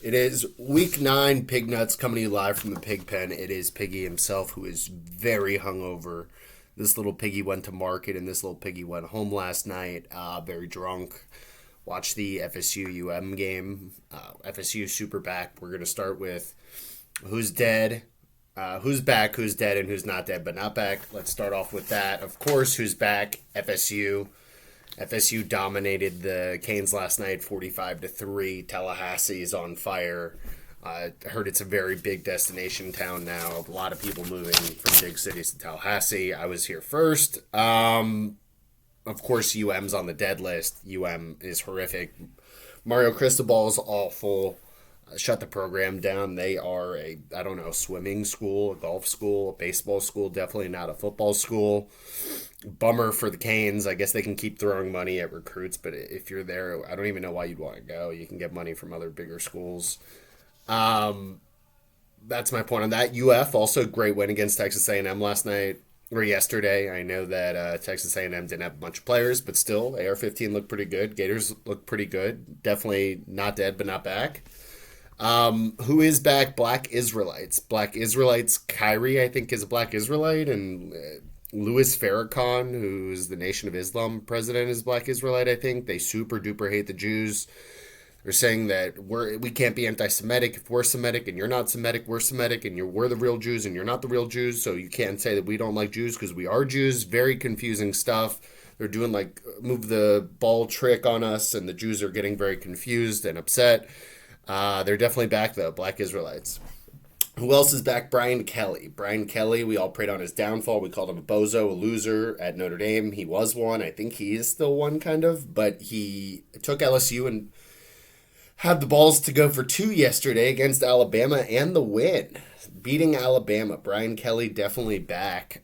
It is week 9, Pig Nuts coming to you live from the pig pen. It is Piggy himself who is very hungover. This little piggy went to market and this little piggy went home last night, very drunk. Watched the FSU UM game. FSU super back. We're going to start with who's dead, who's back, who's dead, and who's not dead but not back. Let's start off with that. Of course, who's back? FSU. FSU dominated the Canes last night, 45-3. Tallahassee is on fire. I heard it's a very big destination town now. A lot of people moving from big cities to Tallahassee. I was here first. Of course, UM's on the dead list. UM is horrific. Mario Cristobal is awful. Shut the program down. They are a, I don't know, swimming school, a golf school, a baseball school, definitely not a football school. Bummer for the Canes. I guess they can keep throwing money at recruits, but if you're there, I don't even know why you'd want to go. You can get money from other bigger schools. That's my point on that. UF also a great win against Texas A&M last night or yesterday. I know that Texas A&M didn't have a bunch of players, but still, AR-15 looked pretty good. Gators looked pretty good. Definitely not dead, but not back. Who is back? Black Israelites. Black Israelites. Kyrie, I think, is a Black Israelite, and Louis Farrakhan, who's the Nation of Islam president, is Black Israelite, I think. They super duper hate the Jews. They're saying that we can't be anti-Semitic if we're Semitic and you're not Semitic, we're Semitic, and we're the real Jews and you're not the real Jews, so you can't say that we don't like Jews because we are Jews. Very confusing stuff. They're doing like move the ball trick on us, and the Jews are getting very confused and upset. They're definitely back, though, Black Israelites. Who else is back? Brian Kelly. Brian Kelly, we all prayed on his downfall. We called him a bozo, a loser at Notre Dame. He was one. I think he is still one, kind of. But he took LSU and had the balls to go for 2 yesterday against Alabama and the win. Beating Alabama. Brian Kelly definitely back.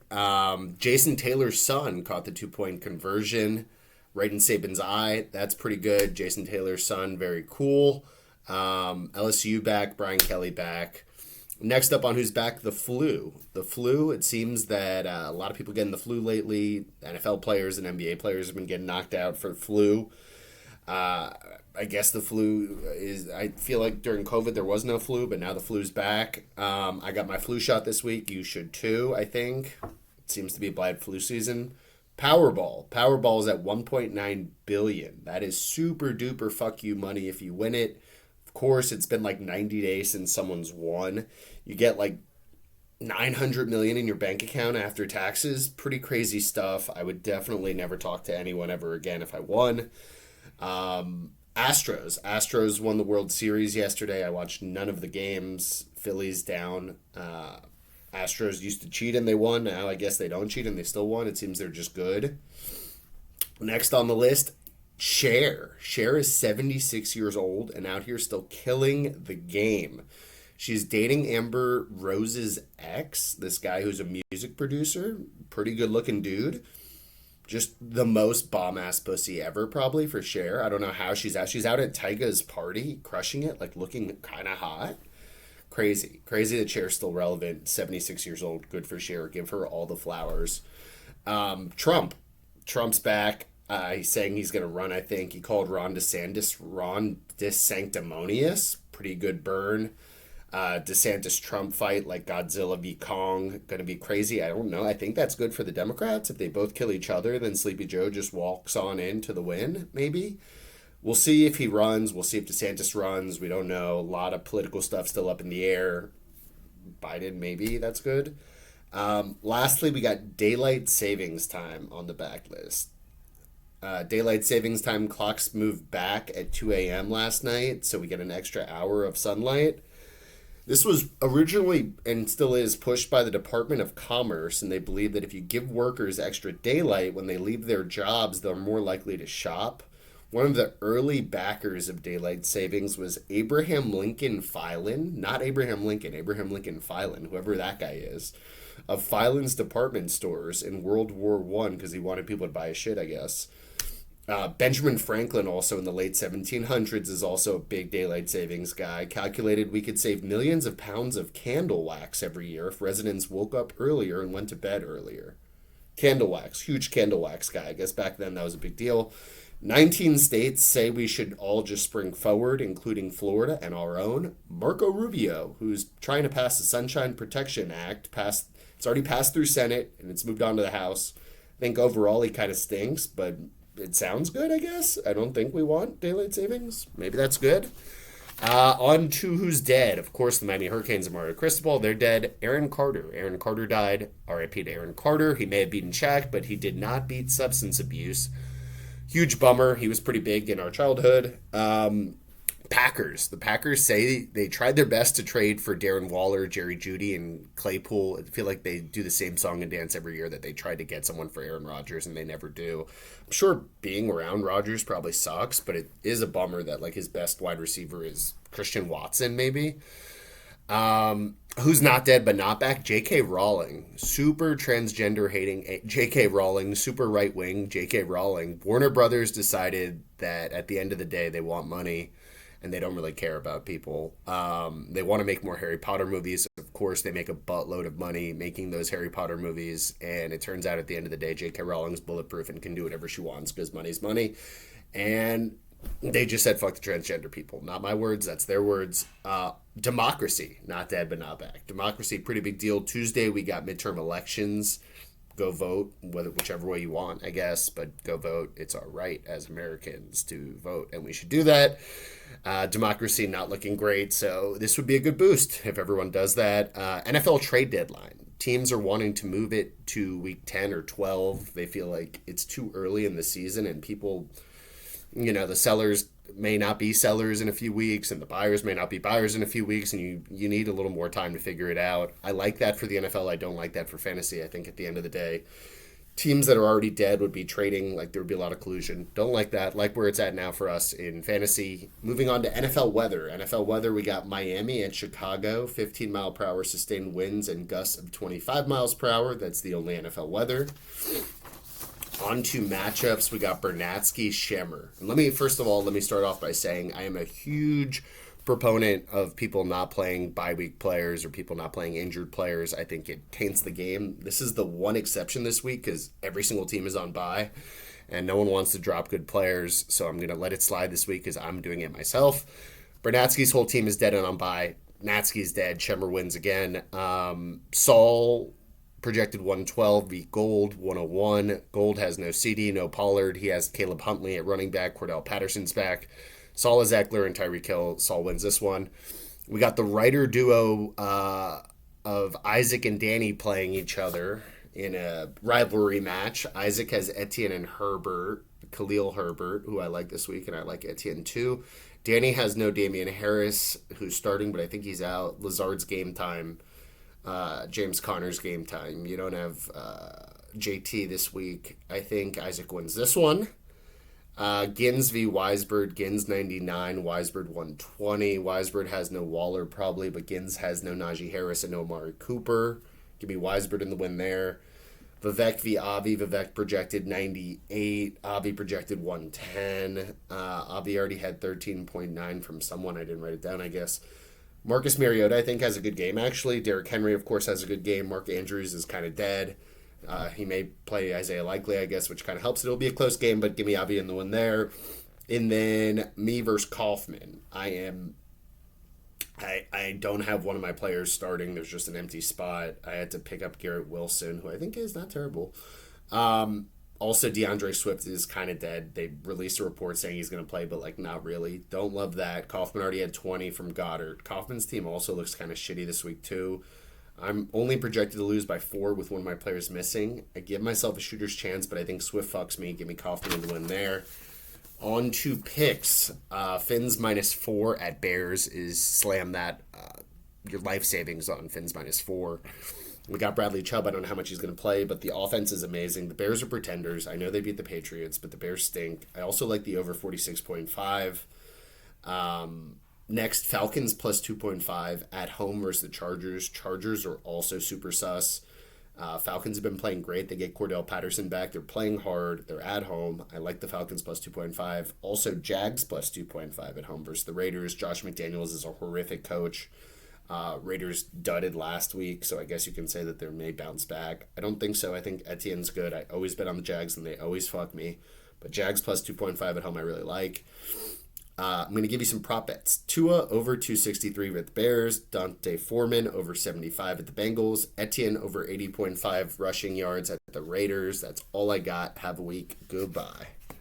Jason Taylor's son caught the 2-point conversion right in Saban's eye. That's pretty good. Jason Taylor's son, very cool. LSU back, Brian Kelly back. Next up on who's back, the flu. The flu, it seems that a lot of people getting the flu lately. NFL players and NBA players have been getting knocked out for the flu. I guess the flu is, I feel like during COVID there was no flu, but now the flu's back. I got my flu shot this week. You should too, I think. It seems to be a bad flu season. Powerball. Powerball is at 1.9 billion. That is super duper fuck you money if you win it. Of course, it's been like 90 days since someone's won. You get like 900 million in your bank account after taxes. Pretty crazy stuff. I would definitely never talk to anyone ever again if I won. Astros won the World Series yesterday. I watched none of the games. Phillies down. Astros used to cheat and they won. Now I guess they don't cheat and they still won. It seems they're just good. Next on the list, Cher. Cher is 76 years old and out here still killing the game. She's dating Amber Rose's ex, this guy who's a music producer. Pretty good looking dude. Just the most bomb-ass pussy ever, probably, for Cher. I don't know how she's out. She's out at Tyga's party, crushing it, like looking kind of hot. Crazy. Crazy that Cher's still relevant. 76 years old. Good for Cher. Give her all the flowers. Trump. Trump's back. He's saying he's going to run, I think. He called Ron DeSantis sanctimonious. Pretty good burn. DeSantis-Trump fight like Godzilla v. Kong. Going to be crazy. I don't know. I think that's good for the Democrats. If they both kill each other, then Sleepy Joe just walks on into the win, maybe. We'll see if he runs. We'll see if DeSantis runs. We don't know. A lot of political stuff still up in the air. Biden, maybe. That's good. Lastly, we got daylight savings time on the backlist. Daylight savings time clocks moved back at 2 a.m. last night, so we get an extra hour of sunlight. This was originally and still is pushed by the Department of Commerce, and they believe that if you give workers extra daylight when they leave their jobs, they're more likely to shop. One of the early backers of daylight savings was Abraham Lincoln Filan, not Abraham Lincoln, Abraham Lincoln Filan, whoever that guy is, of Filan's department stores in World War I because he wanted people to buy his shit, I guess. Benjamin Franklin, also in the late 1700s, is also a big daylight savings guy. Calculated we could save millions of pounds of candle wax every year if residents woke up earlier and went to bed earlier. Candle wax, huge candle wax guy. I guess back then that was a big deal. 19 states say we should all just spring forward, including Florida and our own. Marco Rubio, who's trying to pass the Sunshine Protection Act, it's already passed through Senate and it's moved on to the House. I think overall he kind of stinks, but it sounds good, I guess. I don't think we want daylight savings. Maybe that's good. On to who's dead. Of course, the Miami Hurricanes and Mario Cristobal, they're dead. Aaron Carter. Aaron Carter died. RIP to Aaron Carter. He may have beaten Shaq, but he did not beat substance abuse. Huge bummer. He was pretty big in our childhood. Packers. The Packers say they tried their best to trade for Darren Waller, Jerry Jeudy, and Claypool. I feel like they do the same song and dance every year that they tried to get someone for Aaron Rodgers and they never do. I'm sure being around Rodgers probably sucks, but it is a bummer that like his best wide receiver is Christian Watson, maybe. Who's not dead but not back? J.K. Rowling, super transgender hating J.K. Rowling, super right wing J.K. Rowling. Warner Brothers decided that at the end of the day they want money and they don't really care about people. They want to make more Harry Potter movies. Of course, they make a buttload of money making those Harry Potter movies, and it turns out at the end of the day, J.K. Rowling's bulletproof and can do whatever she wants because money's money. And they just said fuck the transgender people. Not my words, that's their words. Democracy, not dead but not back. Democracy, pretty big deal. Tuesday we got midterm elections. Go vote, whichever way you want, I guess, but go vote. It's our right as Americans to vote, and we should do that. Democracy not looking great, so this would be a good boost if everyone does that. NFL trade deadline. Teams are wanting to move it to week 10 or 12. They feel like it's too early in the season, and people, the sellers may not be sellers in a few weeks and the buyers may not be buyers in a few weeks, and you need a little more time to figure it out. I like that for the NFL. I don't like that for fantasy. I think at the end of the day, teams that are already dead would be trading, like there would be a lot of collusion. Don't like that. Like where it's at now for us in fantasy. Moving on to NFL weather. NFL weather, we got Miami and Chicago, 15 mile per hour sustained winds and gusts of 25 miles per hour. That's the only NFL weather. On to matchups, we got Bernatsky, Shemmer. And let me start off by saying I am a huge proponent of people not playing bye week players or people not playing injured players. I think it taints the game. This is the one exception this week because every single team is on bye and no one wants to drop good players. So I'm going to let it slide this week because I'm doing it myself. Bernatsky's whole team is dead and on bye. Natsky's dead. Shemmer wins again. Saul projected 112, beat Gold 101. Gold has no CD, no Pollard. He has Caleb Huntley at running back. Cordell Patterson's back. Saul is Eckler and Tyreek Hill. Saul wins this one. We got the writer duo of Isaac and Danny playing each other in a rivalry match. Isaac has Etienne and Herbert, Khalil Herbert, who I like this week, and I like Etienne too. Danny has no Damian Harris, who's starting, but I think he's out. Lazard's game time. James Conner's game time. You don't have JT this week. I think Isaac wins this one. Gins v. Weisbird. Gins 99, Weisbird 120. Weisbird has no Waller probably, but Gins has no Najee Harris and no Amari Cooper. Give me Weisbird in the win there. Vivek v. Avi. Vivek projected 98. Avi projected 110. Avi already had 13.9 from someone. I didn't write it down, I guess. Marcus Mariota, I think, has a good game, actually. Derrick Henry, of course, has a good game. Mark Andrews is kind of dead. He may play Isaiah Likely, I guess, which kind of helps. It'll be a close game, but give me Avi in the one there. And then me versus Kaufman. I don't have one of my players starting. There's just an empty spot. I had to pick up Garrett Wilson, who I think is not terrible. Also, DeAndre Swift is kind of dead. They released a report saying he's going to play, but, not really. Don't love that. Kaufman already had 20 from Goddard. Kaufman's team also looks kind of shitty this week, too. I'm only projected to lose by 4 with one of my players missing. I give myself a shooter's chance, but I think Swift fucks me. Give me Kaufman in the win there. On to picks. Fins -4 at Bears is slam that. Your life savings on Fins -4. We got Bradley Chubb. I don't know how much he's going to play, but the offense is amazing. The Bears are pretenders. I know they beat the Patriots, but the Bears stink. I also like the over 46.5. Next, Falcons plus 2.5 at home versus the Chargers. Chargers are also super sus. Falcons have been playing great. They get Cordell Patterson back. They're playing hard. They're at home. I like the Falcons plus 2.5. Also, Jags plus 2.5 at home versus the Raiders. Josh McDaniels is a horrific coach. Raiders dudded last week, so I guess you can say that they may bounce back. I don't think so. I think Etienne's good. I always bet on the Jags, and they always fuck me. But Jags plus 2.5 at home, I really like. I'm going to give you some prop bets. Tua over 263 with the Bears. Dante Foreman over 75 at the Bengals. Etienne over 80.5 rushing yards at the Raiders. That's all I got. Have a week. Goodbye.